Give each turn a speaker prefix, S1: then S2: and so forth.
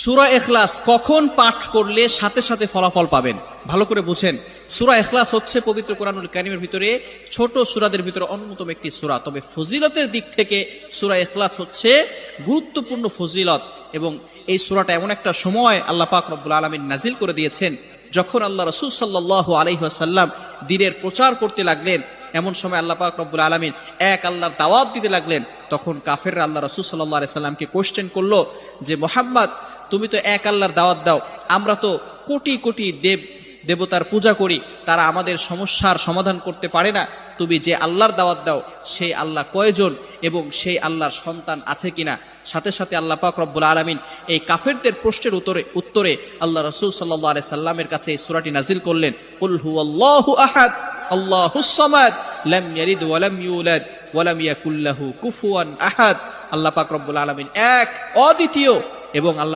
S1: সূরা ইখলাস কখন পাঠ করলে সাথে সাথে ফলাফল পাবেন ভালো করে বুঝেন। সূরা ইখলাস হচ্ছে পবিত্র কোরআনুল কারীমের ভিতরে ছোট সূরাদের ভিতরে অন্যতম একটি সূরা। তবে ফজিলতের দিক থেকে সূরা ইখলাস হচ্ছে গুরুত্বপূর্ণ ফজিলত, এবং এই সূরাটা এমন একটা সময় আল্লাহ পাক রব্বুল আলামিন নাজিল করে দিয়েছেন যখন আল্লাহ রাসূল সাল্লাল্লাহু আলাইহি ওয়াসাল্লাম দ্বীনের প্রচার করতে লাগলেন। এমন সময় আল্লাহ পাক রব্বুল আলামিন এক আল্লাহর দাওয়াত দিতে লাগলেন। তখন কাফেররা আল্লাহ রাসূল সাল্লাল্লাহু আলাইহি সাল্লামকে কোশ্চেন করলো যে মুহাম্মদ, তুমি তো এক আল্লাহর দাওয়াত দাও, আমরা তো কোটি কোটি দেবতার পূজা করি, তারা আমাদের সমস্যার সমাধান করতে পারে না। তুমি যে আল্লাহর দাওয়াত দাও সেই আল্লাহ কয়জন এবং সেই আল্লাহর সন্তান আছে কিনা? সাথে সাথে আল্লাহ পাক রব্বুল আলামিন এই কাফেরদের প্রশ্নের উত্তরে আল্লাহ রাসূল সাল্লাল্লাহু আলাইহি সাল্লামের কাছে এই সূরাটি নাজিল করলেন, কুল হুয়াল্লাহু আহাদ আল্লাহুস সামাদ লাম ইয়ালিদ ওয়া লাম ইউলাদ ওয়া লাম ইয়াকুল লাহু কুফুয়ান আহাদ। আল্লাহ পাক রব্বুল আলামিন এক, অদ্বিতীয়, এবং আল্লাহ